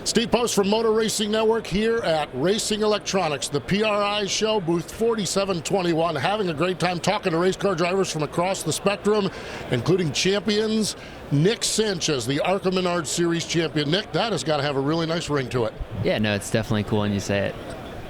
Steve Post from Motor Racing Network here at Racing Electronics, the PRI Show, booth 4721. Having a great time talking to race car drivers from across the spectrum, including champions. Nick Sanchez, the ARCA Menards Series champion. Nick, that has got to have a really nice ring to it. Yeah, no, it's definitely cool when you say it.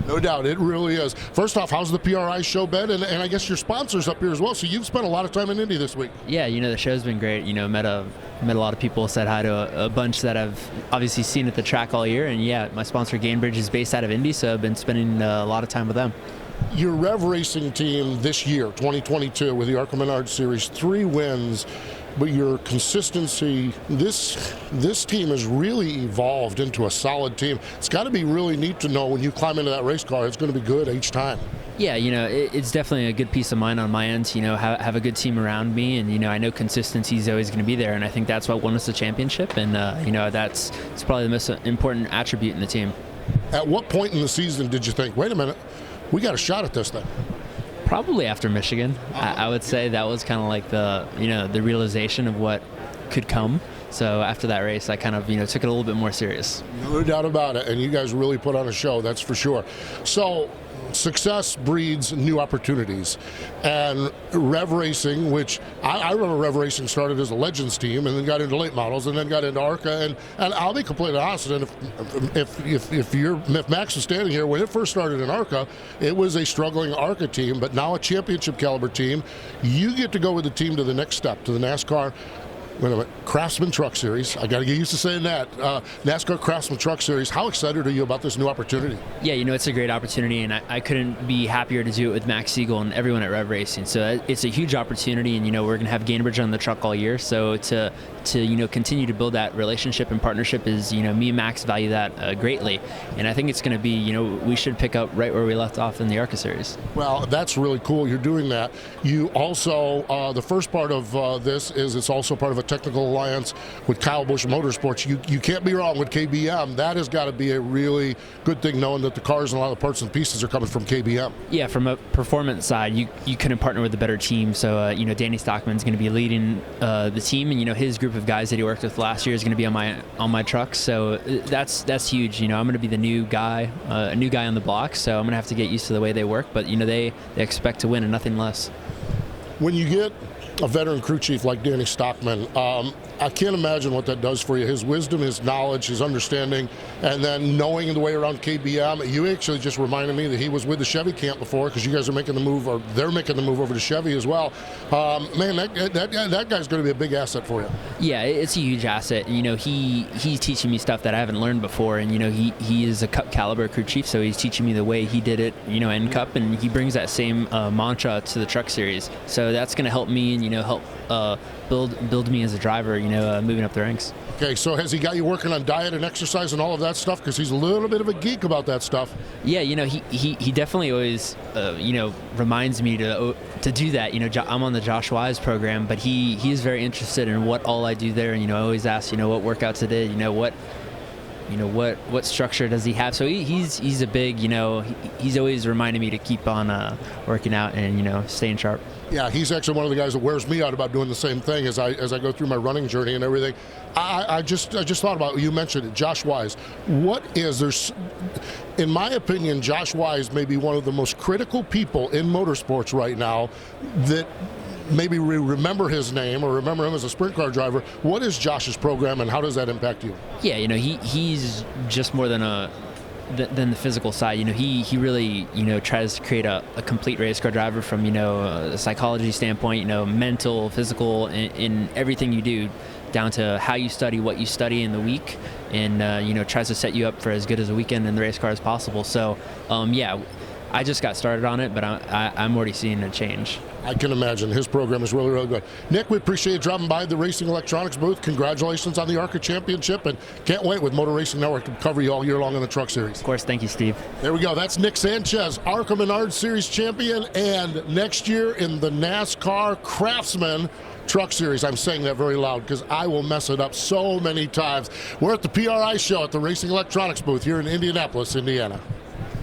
No doubt, it really is. First off, how's the PRI show been? And I guess your sponsors up here as well, so you've spent a lot of time in Indy this week. Yeah, you know, the show's been great. You know, met a lot of people, said hi to a bunch that I've obviously seen at the track all year. And yeah, my sponsor Gainbridge is based out of Indy, so I've been spending a lot of time with them. Your Rev Racing team this year, 2022, with the ARCA Menards Series, 3 wins. But your consistency, this team has really evolved into a solid team. It's got to be really neat to know when you climb into that race car, it's going to be good each time. Yeah, you know, it's definitely a good peace of mind on my end to, you know, have a good team around me. And, you know, I know consistency is always going to be there. And I think that's what won us the championship. And, you know, it's probably the most important attribute in the team. At what point in the season did you think, wait a minute, we got a shot at this thing? Probably after Michigan. I would say that was kind of like the realization of what could come. So after that race, I kind of, you know, took it a little bit more serious. No doubt about it, and you guys really put on a show, that's for sure. So success breeds new opportunities, and Rev Racing, which I remember Rev Racing started as a Legends team and then got into late models and then got into ARCA, and I'll be completely honest, and if Max was standing here, when it first started in ARCA, it was a struggling ARCA team, but now a championship caliber team. You get to go with the team to the next step, to the NASCAR Craftsman Truck Series. I got to get used to saying that. NASCAR Craftsman Truck Series. How excited are you about this new opportunity? Yeah, you know, it's a great opportunity, and I couldn't be happier to do it with Max Siegel and everyone at Rev Racing. So it's a huge opportunity, and, you know, we're going to have Gainbridge on the truck all year. So to you know, continue to build that relationship and partnership is, you know, me and Max value that greatly. And I think it's going to be, you know, we should pick up right where we left off in the ARCA Series. Well, that's really cool. You're doing that. You also, the first part of this is it's also part of a technical alliance with Kyle Busch Motorsports. You can't be wrong with KBM. That has got to be a really good thing, knowing that the cars and a lot of the parts and pieces are coming from KBM. Yeah, from a performance side, you couldn't partner with a better team. So, you know, Danny Stockman's going to be leading the team, and, you know, his group of guys that he worked with last year is going to be on my truck. So that's huge. You know, I'm going to be the new guy, a new guy on the block. So I'm going to have to get used to the way they work. But, you know, they expect to win and nothing less. When you get a veteran crew chief like Danny Stockman, I can't imagine what that does for you. His wisdom, his knowledge, his understanding, and then knowing the way around KBM. You actually just reminded me that he was with the Chevy camp before, because you guys are making the move, or they're making the move over to Chevy as well. Man, that guy's going to be a big asset for you. Yeah, it's a huge asset. You know, he's teaching me stuff that I haven't learned before, and, you know, he is a Cup caliber crew chief, so he's teaching me the way he did it, you know, in Cup, and he brings that same mantra to the Truck Series. So that's going to help me, and, you know, help build me as a driver, you know, moving up the ranks. Okay, so has he got you working on diet and exercise and all of that stuff? Because he's a little bit of a geek about that stuff. Yeah, you know, he definitely always, you know, reminds me to do that. You know, I'm on the Josh Wise program, but he is very interested in what all I do there. And, you know, I always ask, you know, what workouts it is, you know, what structure does he have? So he's a big, you know, he's always reminding me to keep on working out and, you know, staying sharp. Yeah, he's actually one of the guys that wears me out about doing the same thing as I go through my running journey and everything. I just thought about, you mentioned it, Josh Wise. In my opinion, Josh Wise may be one of the most critical people in motorsports right now that maybe remember his name or remember him as a sprint car driver. What is Josh's program, and how does that impact you? Yeah, you know, he's just more than the physical side. You know, he really, you know, tries to create a complete race car driver from, you know, a psychology standpoint, you know, mental, physical, in everything you do, down to how you study, what you study in the week, and you know, tries to set you up for as good as a weekend in the race car as possible. So yeah, I just got started on it, but I'm already seeing a change. I can imagine. His program is really, really good. Nick, we appreciate you dropping by the Racing Electronics booth. Congratulations on the ARCA Championship, and can't wait with Motor Racing Network to cover you all year long in the Truck Series. Of course. Thank you, Steve. There we go. That's Nick Sanchez, ARCA Menards Series champion, and next year in the NASCAR Craftsman Truck Series. I'm saying that very loud because I will mess it up so many times. We're at the PRI Show at the Racing Electronics booth here in Indianapolis, Indiana.